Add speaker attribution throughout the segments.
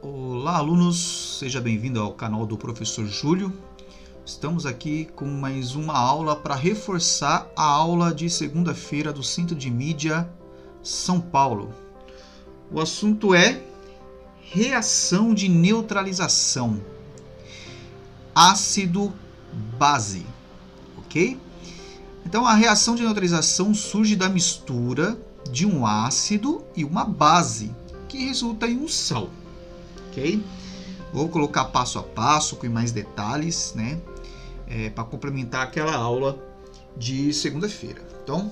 Speaker 1: Olá, alunos! Seja bem-vindo ao canal do Professor Júlio. Estamos aqui com mais uma aula para reforçar a aula de segunda-feira do Centro de Mídia São Paulo. O assunto é reação de neutralização, ácido-base, ok? Então, a reação de neutralização surge da mistura de um ácido e uma base, que resulta em um sal. Okay? Vou colocar passo a passo com mais detalhes, né, para complementar aquela aula de segunda-feira. Então,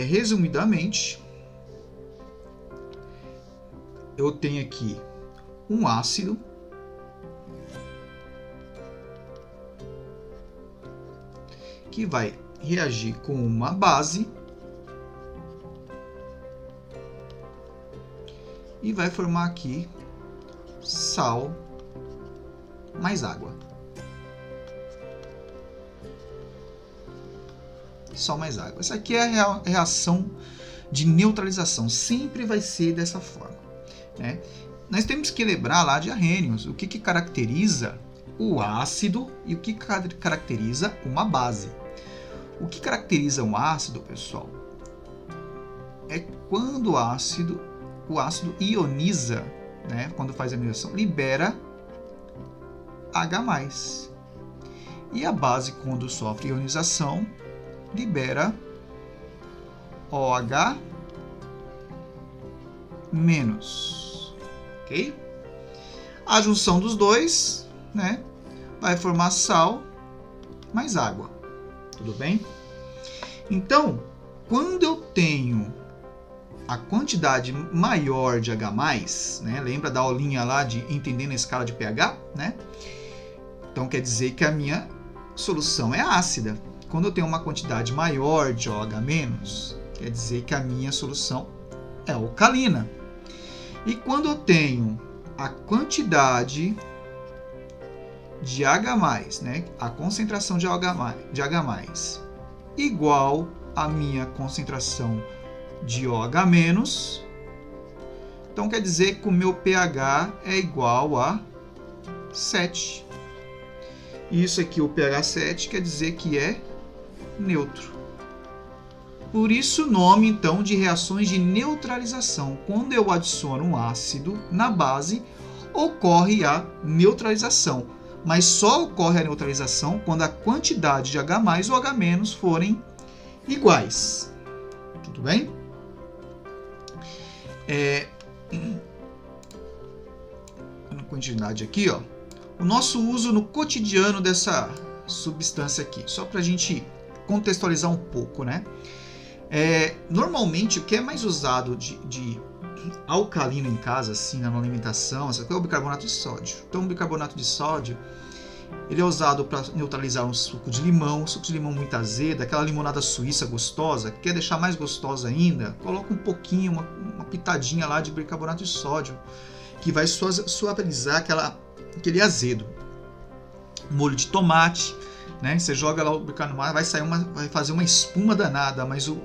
Speaker 1: resumidamente, eu tenho aqui um ácido que vai reagir com uma base e vai formar aqui sal mais água. Sal mais água. Essa aqui é a reação de neutralização. Sempre vai ser dessa forma, né? Nós temos que lembrar lá de Arrhenius, o que caracteriza o ácido e o que caracteriza uma base. O que caracteriza um ácido, pessoal, é quando o ácido ioniza, né, quando faz a ionização, libera H+. E a base, quando sofre ionização, libera OH-. Ok? A junção dos dois, né, vai formar sal mais água. Tudo bem? Então, quando eu tenho a quantidade maior de H+, né? Lembra da aulinha lá de entendendo a escala de pH, né? Então quer dizer que a minha solução é ácida. Quando eu tenho uma quantidade maior de OH-, quer dizer que a minha solução é alcalina. E quando eu tenho a quantidade de H+, né? A concentração de H+, igual à minha concentração de OH-, então quer dizer que o meu pH é igual a 7. Isso aqui, o pH 7, quer dizer que é neutro. Por isso o nome, então, de reações de neutralização. Quando eu adiciono um ácido na base, ocorre a neutralização. Mas só ocorre a neutralização quando a quantidade de H+ ou H- forem iguais. Tudo bem? Dando continuidade aqui, ó, o nosso uso no cotidiano dessa substância aqui, só para a gente contextualizar um pouco, né? Normalmente, o que é mais usado de alcalino em casa, assim, na alimentação, é o bicarbonato de sódio. Então, o bicarbonato de sódio, ele é usado para neutralizar um suco de limão muito azedo, aquela limonada suíça gostosa. Quer deixar mais gostosa ainda? Coloca um pouquinho, uma pitadinha lá de bicarbonato de sódio, que vai suavizar aquele azedo. Molho de tomate, né? Você joga lá o bicarbonato, vai fazer uma espuma danada, mas o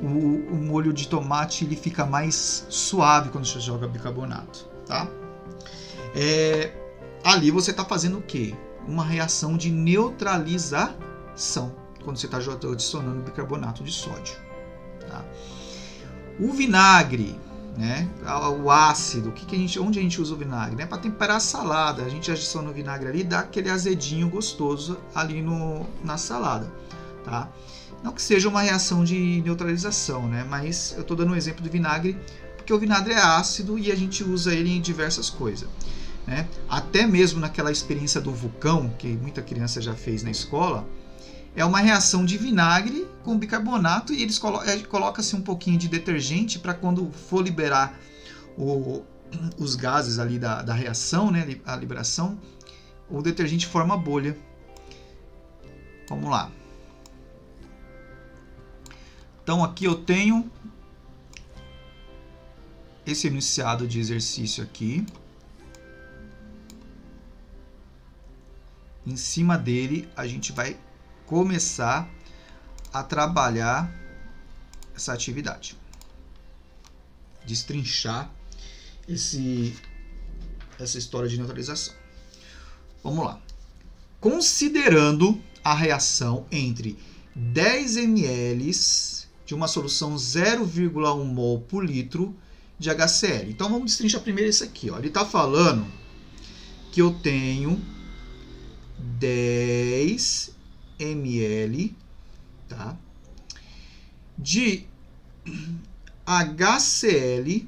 Speaker 1: molho de tomate ele fica mais suave quando você joga bicarbonato, tá? Ali você está fazendo o quê? Uma reação de neutralização, quando você está adicionando bicarbonato de sódio. Tá? O vinagre, né? O ácido, onde a gente usa o vinagre? Né? Para temperar a salada, a gente adiciona o vinagre ali e dá aquele azedinho gostoso ali na salada. Tá? Não que seja uma reação de neutralização, né? Mas eu estou dando um exemplo do vinagre, porque o vinagre é ácido e a gente usa ele em diversas coisas. Né? Até mesmo naquela experiência do vulcão, que muita criança já fez na escola, é uma reação de vinagre com bicarbonato e eles colocam-se um pouquinho de detergente para quando for liberar os gases ali da reação, né? A liberação, o detergente forma bolha. Vamos lá. Então aqui eu tenho esse enunciado de exercício aqui. Em cima dele, a gente vai começar a trabalhar essa atividade. Destrinchar essa história de neutralização. Vamos lá. Considerando a reação entre 10 ml de uma solução 0,1 mol por litro de HCl. Então vamos destrinchar primeiro esse aqui. Ó. Ele está falando que eu tenho 10 ml, tá, de HCl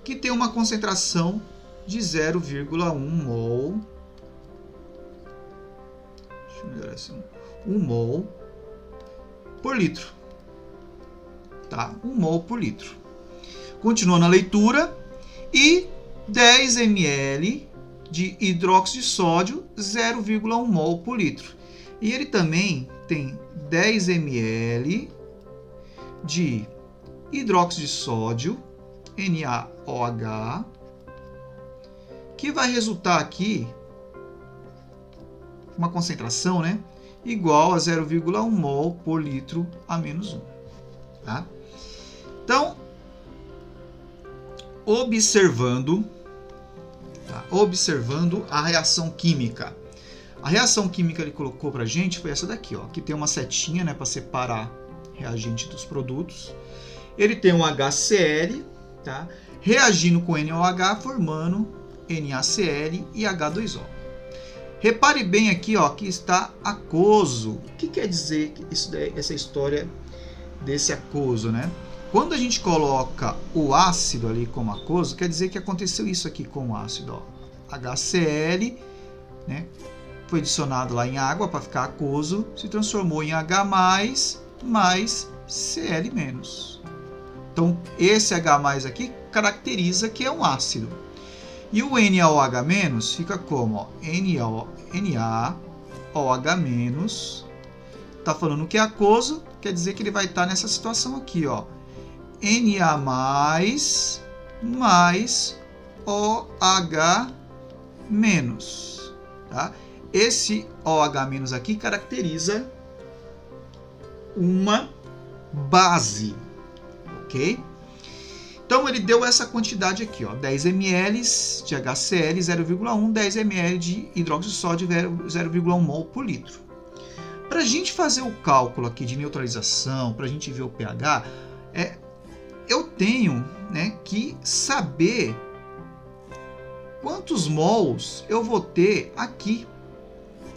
Speaker 1: que tem uma concentração de 0,1 mol. Deixa eu melhorar assim. 1 mol por litro. Tá? 1 mol por litro. Continuando a leitura. E 10 ml de hidróxido de sódio, 0,1 mol por litro. E ele também tem 10 ml de hidróxido de sódio, NaOH, que vai resultar aqui uma concentração, né, igual a 0,1 mol por litro a menos 1. Tá? Então, observando a reação química. A reação química que ele colocou para a gente foi essa daqui, ó, que tem uma setinha, né, para separar reagente dos produtos. Ele tem um HCl, tá, reagindo com NaOH, formando NaCl e H2O. Repare bem aqui, ó, que está aquoso. O que quer dizer essa história desse aquoso, né? Quando a gente coloca o ácido ali como aquoso, quer dizer que aconteceu isso aqui com o ácido, ó. HCl, né, foi adicionado lá em água para ficar aquoso, se transformou em H+, mais Cl-. Então, esse H+ aqui caracteriza que é um ácido. E o NaOH- fica como? Ó, NaOH-. Está falando que é aquoso, quer dizer que ele vai estar nessa situação aqui, ó. Na mais OH-. Tá? Esse OH- aqui caracteriza uma base, ok? Então ele deu essa quantidade aqui, ó, 10 ml de HCl 0,1, 10 ml de hidróxido de sódio 0,1 mol por litro. Para a gente fazer o cálculo aqui de neutralização, para a gente ver o pH, eu tenho, né, que saber quantos mols eu vou ter aqui,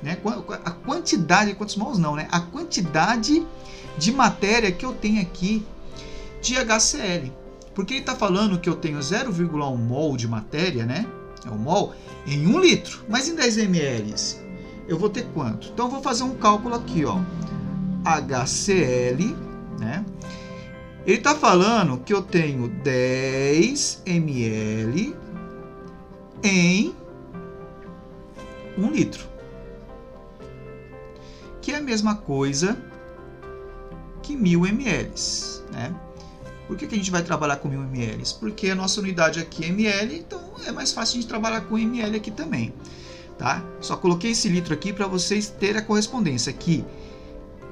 Speaker 1: né? A quantidade, quantos mols não, né? A quantidade de matéria que eu tenho aqui de HCl. Porque ele está falando que eu tenho 0,1 mol de matéria, né? É um mol em 1 litro. Mas em 10 ml eu vou ter quanto? Então eu vou fazer um cálculo aqui, ó. HCl, né? Ele está falando que eu tenho 10 ml em 1 litro. Que é a mesma coisa que 1000 ml, né? Por que a gente vai trabalhar com 1000 ml? Porque a nossa unidade aqui é ml, então é mais fácil a gente trabalhar com ml aqui também. Tá? Só coloquei esse litro aqui para vocês terem a correspondência, que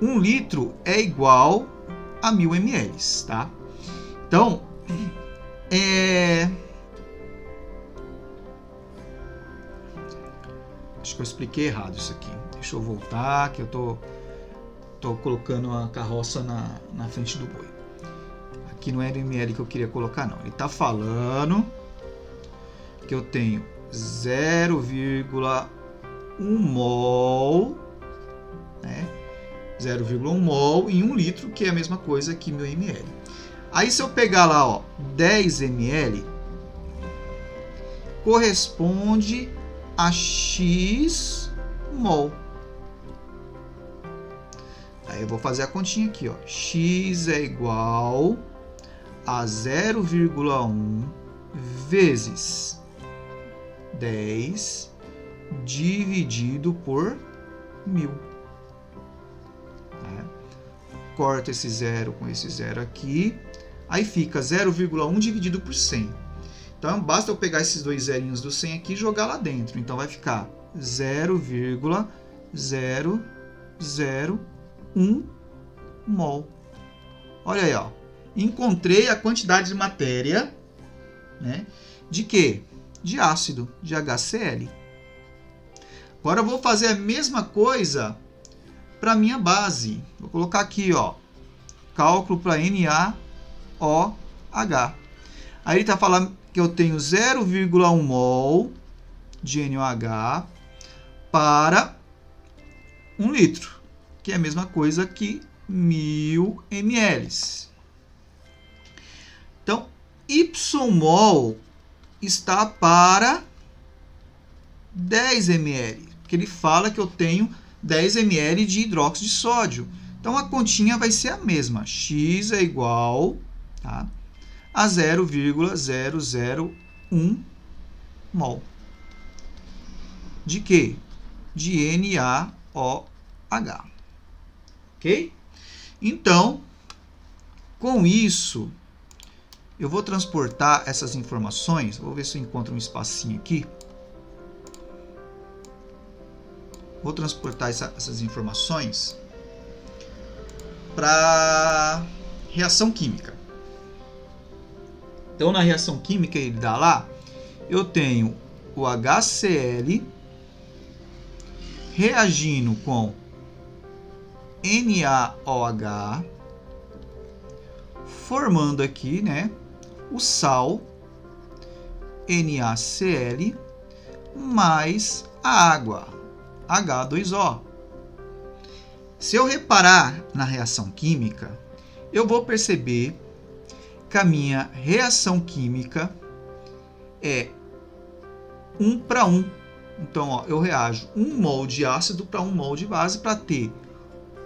Speaker 1: 1 litro é igual a 1000 ml. Tá? Então, acho que eu expliquei errado isso aqui. Deixa eu voltar, que eu tô colocando a carroça na frente do boi. Aqui não era ml que eu queria colocar, não. Ele está falando que eu tenho 0,1 mol, né? 0,1 mol em 1 litro, que é a mesma coisa que 1000 ml. Aí se eu pegar lá, ó, 10 ml, corresponde a X mol. Aí eu vou fazer a continha aqui, ó. X é igual a 0,1 vezes 10 dividido por 1000. Corta esse zero com esse zero aqui. Aí fica 0,1 dividido por 100. Então, basta eu pegar esses dois zerinhos do 100 aqui e jogar lá dentro. Então, vai ficar 0,001 mol. Olha aí, ó. Encontrei a quantidade de matéria né? De quê? De ácido, de HCl. Agora eu vou fazer a mesma coisa para minha base. Vou colocar aqui, ó, cálculo para NaOH. Aí ele está falando que eu tenho 0,1 mol de NaOH para 1 litro, que é a mesma coisa que 1000 ml. Então, Y-mol está para 10 ml, porque ele fala que eu tenho 10 ml de hidróxido de sódio. Então, a continha vai ser a mesma. X é igual, tá, a 0,001 mol. De quê? De NaOH. Ok? Então, com isso, eu vou transportar essas informações. Vou ver se eu encontro um espacinho aqui. Vou transportar essas informações para reação química. Então, na reação química, ele dá lá, eu tenho o HCl reagindo com NaOH, formando aqui, né, o sal NaCl mais a água H2O. Se eu reparar na reação química, eu vou perceber que a minha reação química é 1 para 1. Então, ó, eu reajo 1 mol de ácido para 1 mol de base para ter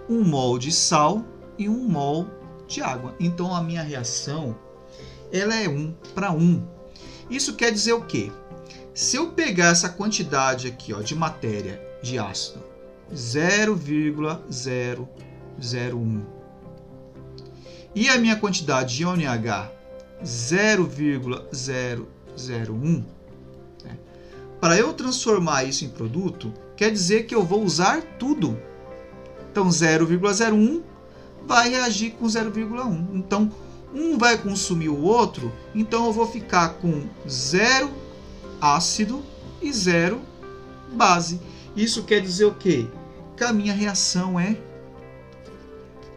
Speaker 1: 1 mol de sal e 1 mol de água. Então, a minha reação ela é 1 para 1. Isso quer dizer o quê? Se eu pegar essa quantidade aqui, ó, de matéria de ácido, 0,001, e a minha quantidade de ONH, 0,001, né? Para eu transformar isso em produto, quer dizer que eu vou usar tudo. Então, 0,01 vai reagir com 0,1. Então, um vai consumir o outro, então eu vou ficar com 0 ácido e 0 base. Isso quer dizer o quê? Que a minha reação é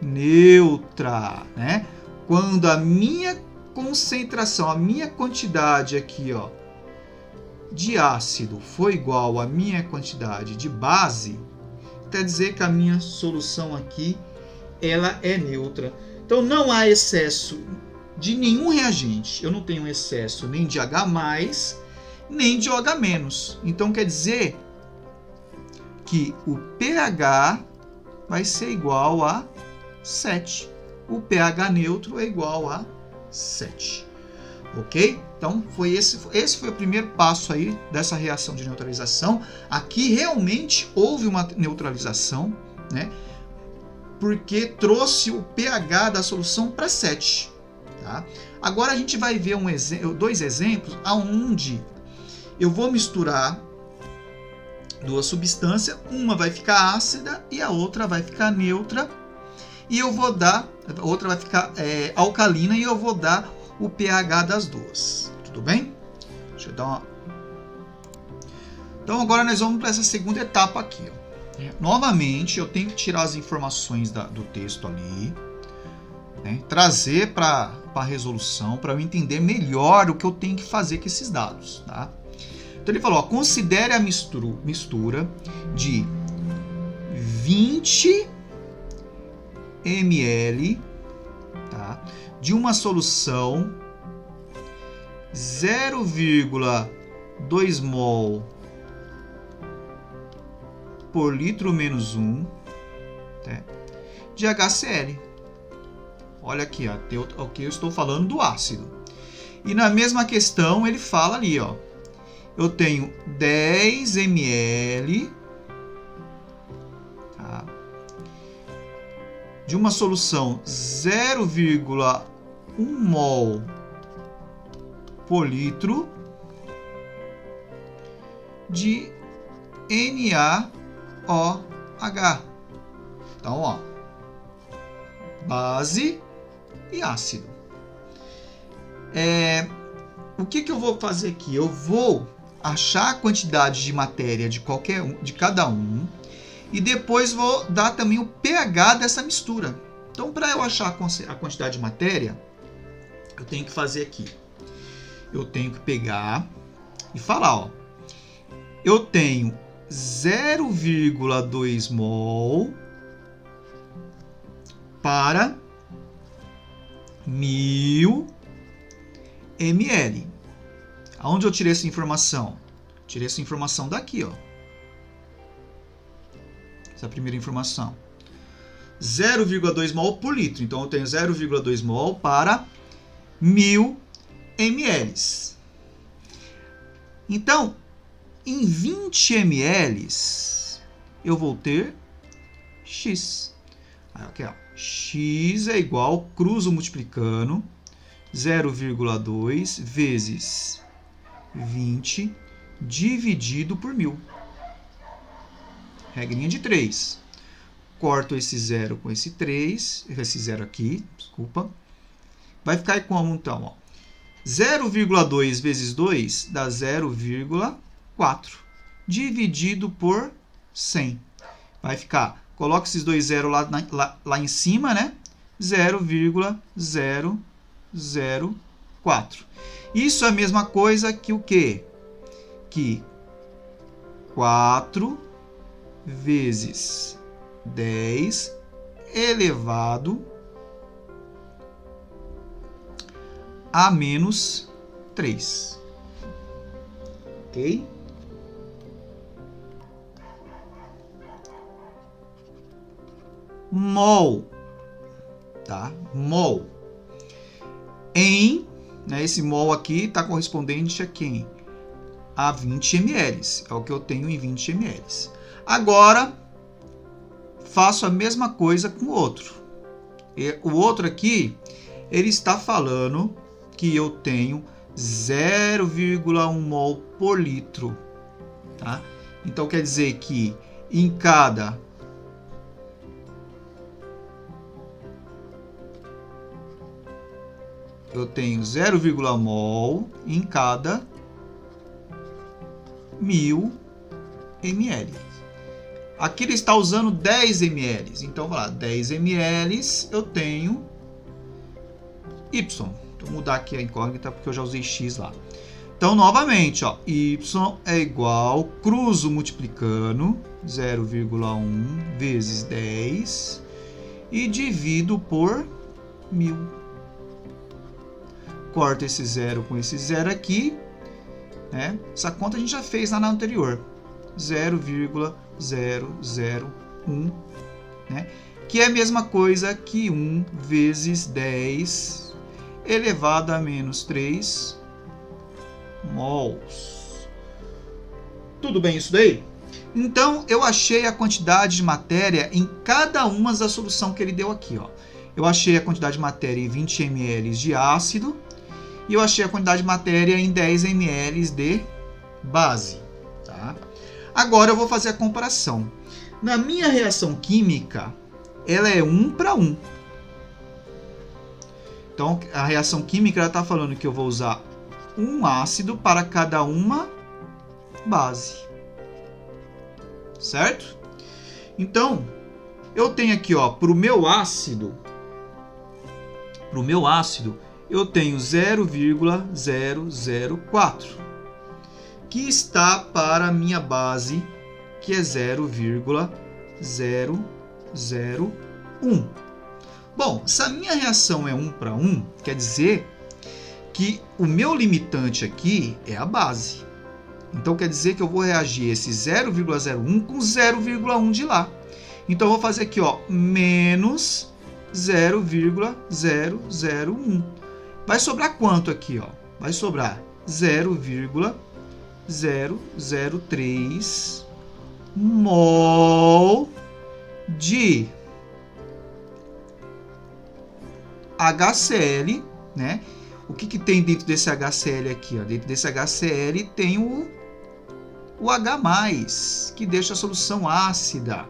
Speaker 1: neutra, né? Quando a minha concentração, a minha quantidade aqui, ó, de ácido for igual à minha quantidade de base, quer dizer que a minha solução aqui ela é neutra. Então não há excesso de nenhum reagente. Eu não tenho excesso nem de H+, nem de OH-. Então quer dizer que o pH vai ser igual a 7. O pH neutro é igual a 7. Ok? Então esse foi o primeiro passo aí dessa reação de neutralização. Aqui realmente houve uma neutralização, né? Porque trouxe o pH da solução para 7. Tá? Agora a gente vai ver dois exemplos onde eu vou misturar duas substâncias, uma vai ficar ácida e a outra vai ficar neutra, e eu vou dar, a outra vai ficar alcalina, e eu vou dar o pH das duas. Tudo bem? Deixa eu dar uma... Então agora nós vamos para essa segunda etapa aqui, ó. Novamente, eu tenho que tirar as informações do texto ali, né? Trazer para a resolução, para eu entender melhor o que eu tenho que fazer com esses dados. Tá? Então ele falou, ó, considere a mistura de 20 ml, tá? De uma solução 0,2 mol por litro menos 1, tá? De HCl. Olha aqui, ó, aqui eu estou falando do ácido. E na mesma questão ele fala ali, ó, eu tenho 10 ml, tá? De uma solução 0,1 mol por litro de NaOH. Então, ó, base e ácido. o que eu vou fazer aqui? Eu vou achar a quantidade de matéria de cada um, e depois vou dar também o pH dessa mistura. Então, para eu achar a quantidade de matéria, eu tenho que fazer aqui. Eu tenho que pegar e falar, ó, eu tenho 0,2 mol para 1000 ml. Aonde eu tirei essa informação? Tirei essa informação daqui, ó. Essa primeira informação. 0,2 mol por litro. Então, eu tenho 0,2 mol para 1000 ml. Então, em 20 ml, eu vou ter X. Aqui, ó. X é igual, cruzo multiplicando, 0,2 vezes 20 dividido por 1000. Regrinha de 3. Corto esse 0 com esse 3, esse 0 aqui, desculpa. Vai ficar como então? Ó. 0,2 vezes 2 dá 0,4. Dividido por 100. Vai ficar, coloca esses dois zeros lá em cima, né? 0,004. Isso é a mesma coisa que o quê? Que 4 vezes 10 elevado a menos 3. Ok? Mol. Tá? Mol. Em, né, esse mol aqui está correspondente a quem? A 20 ml. É o que eu tenho em 20 ml. Agora, faço a mesma coisa com o outro. O outro aqui, ele está falando que eu tenho 0,1 mol por litro. Tá? Então, quer dizer que em cada... eu tenho 0,1 mol em cada 1000 ml. Aqui ele está usando 10 ml. Então, vou lá, 10 ml eu tenho Y. Vou mudar aqui a incógnita porque eu já usei X lá. Então, novamente, ó, Y é igual, cruzo multiplicando, 0,1 vezes 10 e divido por 1000. Corto esse 0 com esse 0 aqui, né? Essa conta a gente já fez lá na anterior. 0,001, né? Que é a mesma coisa que 1 vezes 10 elevado a menos 3 mols. Tudo bem isso daí? Então, eu achei a quantidade de matéria em cada uma da solução que ele deu aqui, ó. Eu achei a quantidade de matéria em 20 ml de ácido e eu achei a quantidade de matéria em 10 ml de base. Tá? Agora eu vou fazer a comparação. Na minha reação química, ela é 1 para 1. Então, a reação química está falando que eu vou usar um ácido para cada uma base. Certo? Então, eu tenho aqui, ó, para o meu ácido, eu tenho 0,004, que está para a minha base, que é 0,001. Bom, se a minha reação é 1 para 1, quer dizer que o meu limitante aqui é a base. Então, quer dizer que eu vou reagir esse 0,01 com 0,1 de lá. Então, eu vou fazer aqui, ó, menos 0,001. Vai sobrar quanto aqui, ó? Vai sobrar 0,003 mol de HCl, né? O que tem dentro desse HCl aqui, ó? Dentro desse HCl tem o H+, que deixa a solução ácida.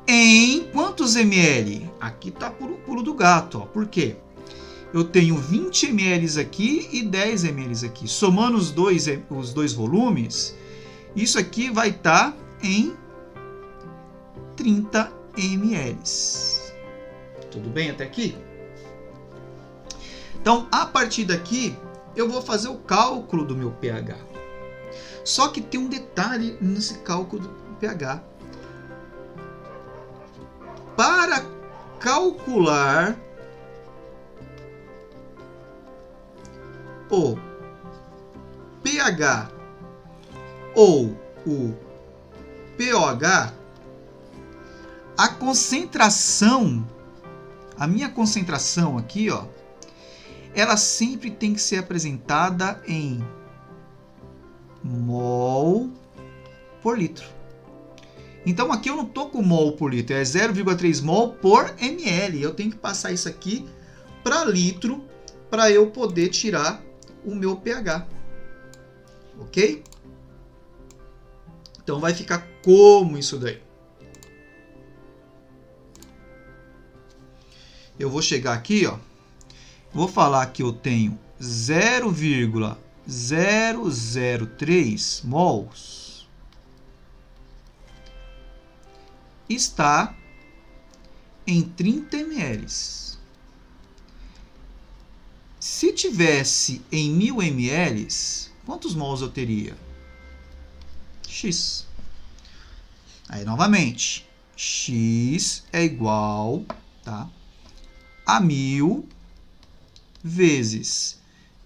Speaker 1: Em quantos ml? Aqui está pulo do gato, ó. Por quê? eu tenho 20 ml aqui e 10 ml aqui. Somando os dois volumes, isso aqui vai estar em 30 ml. Tudo bem até aqui? Então, a partir daqui, eu vou fazer o cálculo do meu pH. Só que tem um detalhe nesse cálculo do pH. Para calcular o pH ou o pOH, a concentração, a minha concentração aqui, ó, ela sempre tem que ser apresentada em mol por litro. Então aqui eu não estou com mol por litro, é 0,3 mol por ml. Eu tenho que passar isso aqui para litro para eu poder tirar o meu pH. Ok? Então vai ficar como isso daí. Eu vou chegar aqui, ó. Vou falar que eu tenho 0,003 mols. Está em 30 ml. Se tivesse em 1000 ml, quantos mols eu teria? X. Aí, novamente, X é igual, tá, a 1000 vezes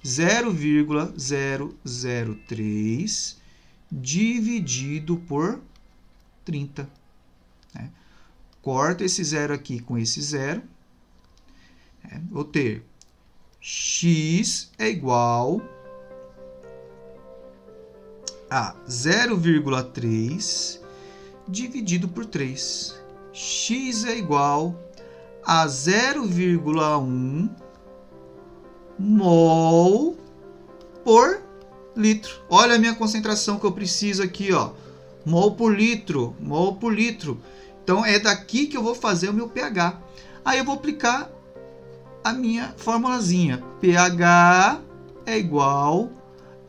Speaker 1: 0,003 dividido por 30. Né? Corto esse zero aqui com esse zero. Vou ter X é igual a 0,3 dividido por 3. X é igual a 0,1 mol por litro. Olha a minha concentração que eu preciso aqui, ó. Mol por litro, mol por litro. Então é daqui que eu vou fazer o meu pH. Aí eu vou aplicar a minha formulazinha. pH é igual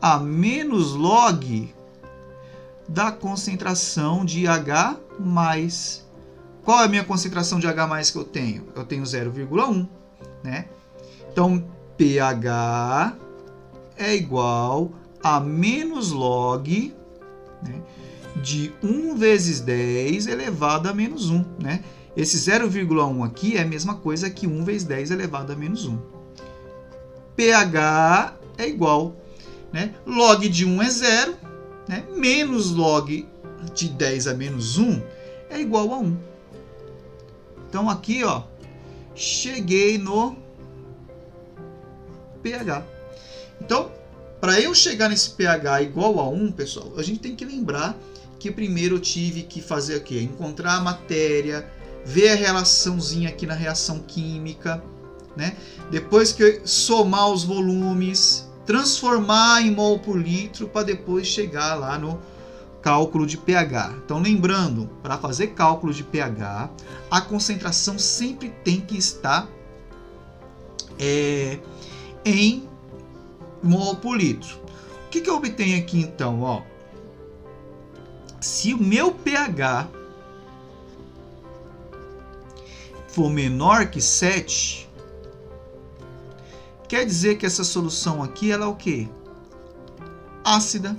Speaker 1: a menos log da concentração de H+. Qual é a minha concentração de H+ que eu tenho? Eu tenho 0,1, né? Então, pH é igual a menos log, né, de 1 vezes 10 elevado a menos 1, né? Esse 0,1 aqui é a mesma coisa que 1 vezes 10 elevado a menos 1. pH é igual, né? Log de 1 é 0, né? Menos log de 10 a menos 1 é igual a 1. Então aqui, ó, cheguei no pH. Então, para eu chegar nesse pH igual a 1, pessoal, a gente tem que lembrar que primeiro eu tive que fazer o quê? Encontrar a matéria, ver a relaçãozinha aqui na reação química, né? Depois que eu somar os volumes, transformar em mol por litro para depois chegar lá no cálculo de pH. Então, lembrando, para fazer cálculo de pH, a concentração sempre tem que estar em mol por litro. O que eu obtenho aqui então? Ó, se o meu pH for menor que 7, quer dizer que essa solução aqui ela é o quê? Ácida.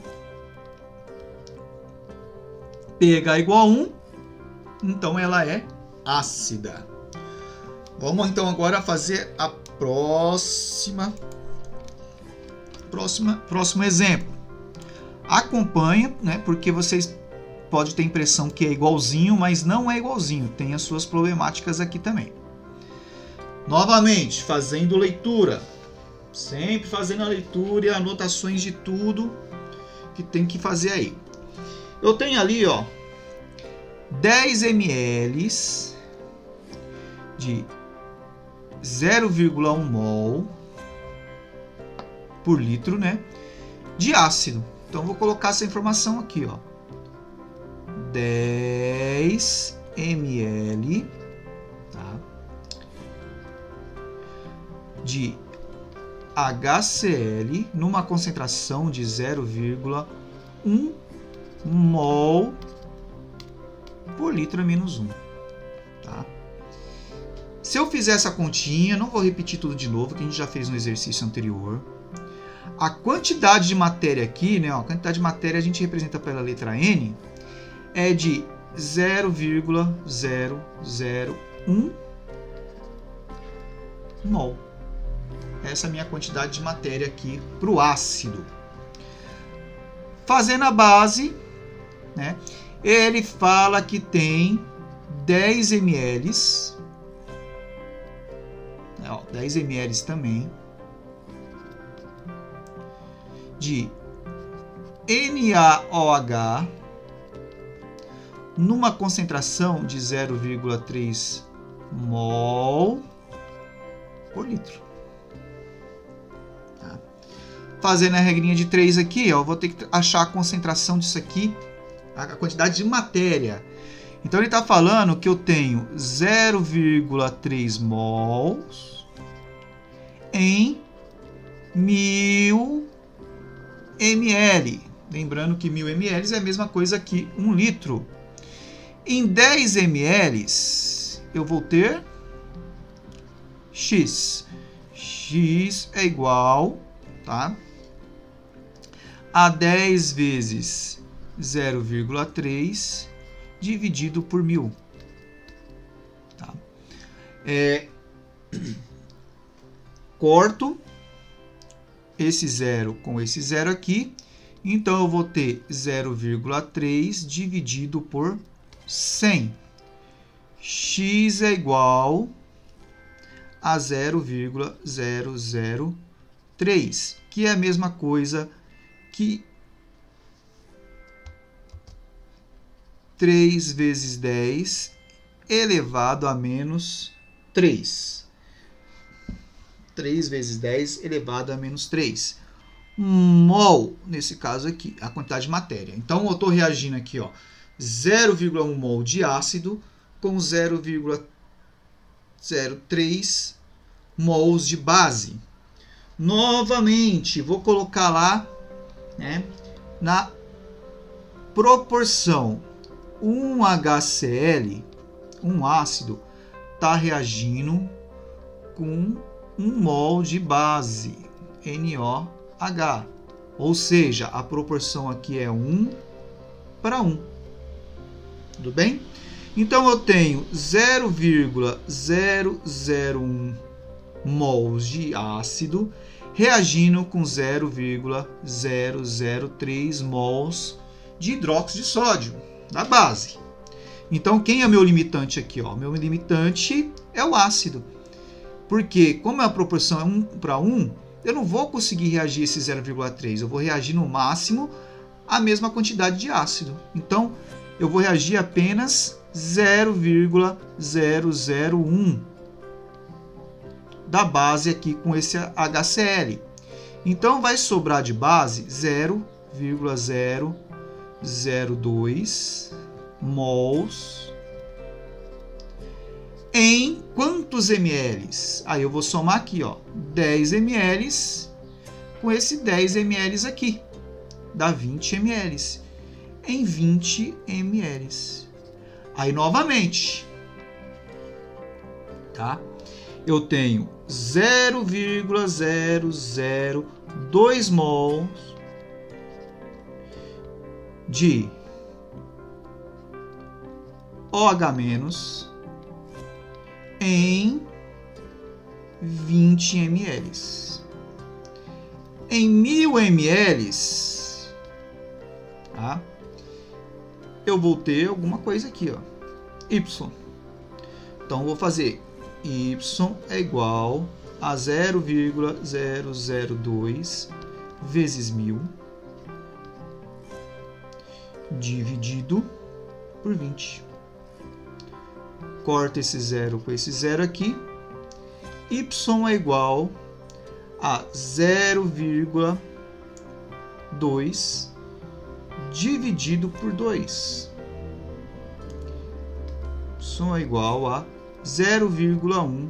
Speaker 1: pH igual a 1, então ela é ácida. Vamos então agora fazer a próximo exemplo. Acompanha, né? Porque vocês podem ter a impressão que é igualzinho, mas não é igualzinho. Tem as suas problemáticas aqui também. Novamente, fazendo leitura. Sempre fazendo a leitura e anotações de tudo que tem que fazer aí. Eu tenho ali, ó, 10 ml de 0,1 mol por litro, né, de ácido. Então vou colocar essa informação aqui, ó. 10 ml, tá, de HCl numa concentração de 0,1 mol por litro a menos 1. Tá? Se eu fizer essa continha, não vou repetir tudo de novo, que a gente já fez no exercício anterior. A quantidade de matéria aqui, né, ó, a quantidade de matéria a gente representa pela letra N, é de 0,001 mol. Essa é a minha quantidade de matéria aqui para o ácido. Fazendo a base, né, ele fala que tem 10 ml, 10 ml também, de NaOH numa concentração de 0,3 mol por litro. Tá? Fazendo a regrinha de 3 aqui, ó, eu vou ter que achar a concentração disso aqui, a quantidade de matéria. Então ele está falando que eu tenho 0,3 mols em 1000 ml. Lembrando que 1000 ml é a mesma coisa que 1 litro. Em 10 ml eu vou ter X. X é igual, tá, a 10 vezes 0,3 dividido por 1000. Tá? Corto esse zero com esse zero aqui, então eu vou ter 0,3 dividido por 100. X é igual a 0,003, que é a mesma coisa que 3 vezes 10 elevado a menos 3. 3 vezes 10 elevado a menos 3. Mol, nesse caso aqui, a quantidade de matéria. Então, eu estou reagindo aqui, ó, 0,1 mol de ácido com 0,03 mols de base. Novamente, vou colocar lá, né, na proporção. Um HCl, um ácido, está reagindo com 1 mol de base, NaOH. Ou seja, a proporção aqui é 1 para 1. Tudo bem? Então, eu tenho 0,001 mols de ácido reagindo com 0,003 mols de hidróxido de sódio, da base. Então, quem é meu limitante aqui? Ó? Meu limitante é o ácido. Porque, como a proporção é 1 para 1, eu não vou conseguir reagir esse 0,3. Eu vou reagir no máximo a mesma quantidade de ácido. Então, eu vou reagir apenas 0,001 da base aqui com esse HCl. Então, vai sobrar de base 0,002 mols em quantos ml? Aí eu vou somar aqui, ó, 10 ml com esse 10 ml aqui, dá 20 ml, em 20 ml. Aí, novamente, tá? Eu tenho 0,002 mols de OH- em 20 ml. Em 1000 ml, tá? Eu vou ter alguma coisa aqui, ó, Y. Então, eu vou fazer Y é igual a 0,002 vezes 1000 dividido por 20. Corta esse zero com esse zero aqui. Y é igual a 0,2 dividido por 2. Y é igual a 0,1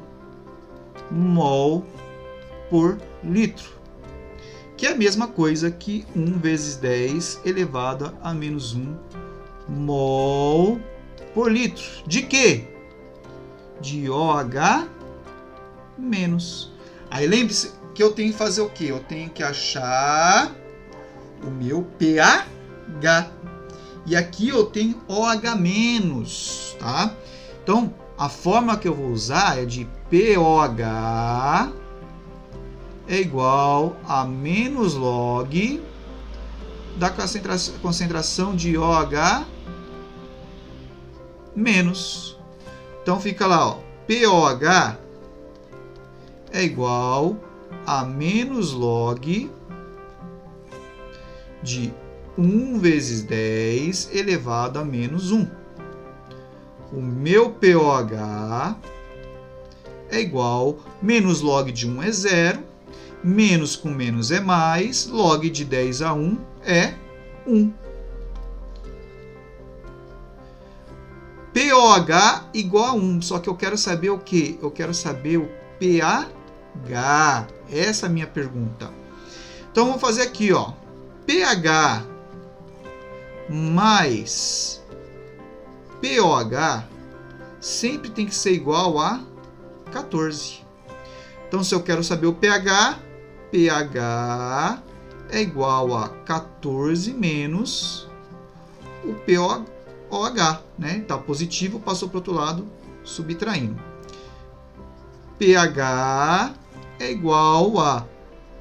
Speaker 1: mol por litro, que é a mesma coisa que 1 vezes 10 elevado a menos 1 mol por litro. De quê? De OH menos. Aí lembre-se que eu tenho que fazer o quê? Eu tenho que achar o meu pH. E aqui eu tenho OH menos, tá? Então, a fórmula que eu vou usar é de POH é igual a menos log da concentração de OH menos. Então fica lá, ó, POH é igual a menos log de 1 vezes 10 elevado a menos 1. O meu POH é igual, menos log de 1 é 0, menos com menos é mais, log de 10 a 1 é 1. POH igual a 1, só que eu quero saber o quê? Eu quero saber o pH. Essa é a minha pergunta. Então, vamos fazer aqui, ó. pH mais POH sempre tem que ser igual a 14. Então, se eu quero saber o pH, pH é igual a 14 menos o POH, né? Tá positivo, passou para o outro lado, subtraindo. pH é igual a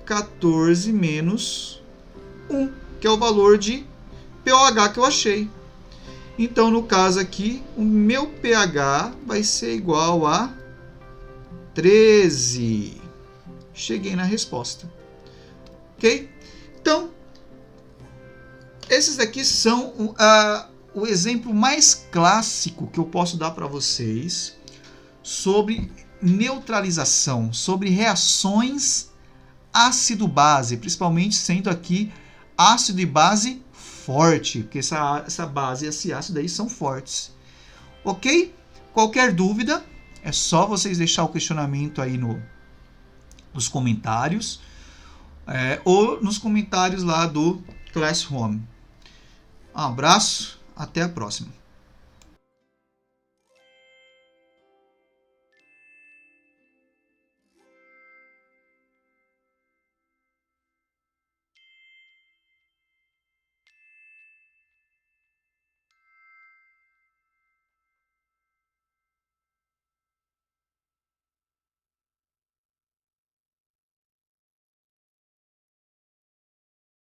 Speaker 1: 14 menos 1, que é o valor de pOH que eu achei. Então, no caso aqui, o meu pH vai ser igual a 13. Cheguei na resposta. Ok? Então, esses aqui são o exemplo mais clássico que eu posso dar para vocês sobre neutralização, sobre reações ácido-base, principalmente sendo aqui ácido e base forte, porque essa base e esse ácido aí são fortes. Ok? Qualquer dúvida, é só vocês deixar o questionamento aí nos comentários, ou nos comentários lá do Classroom. Um abraço, até a próxima.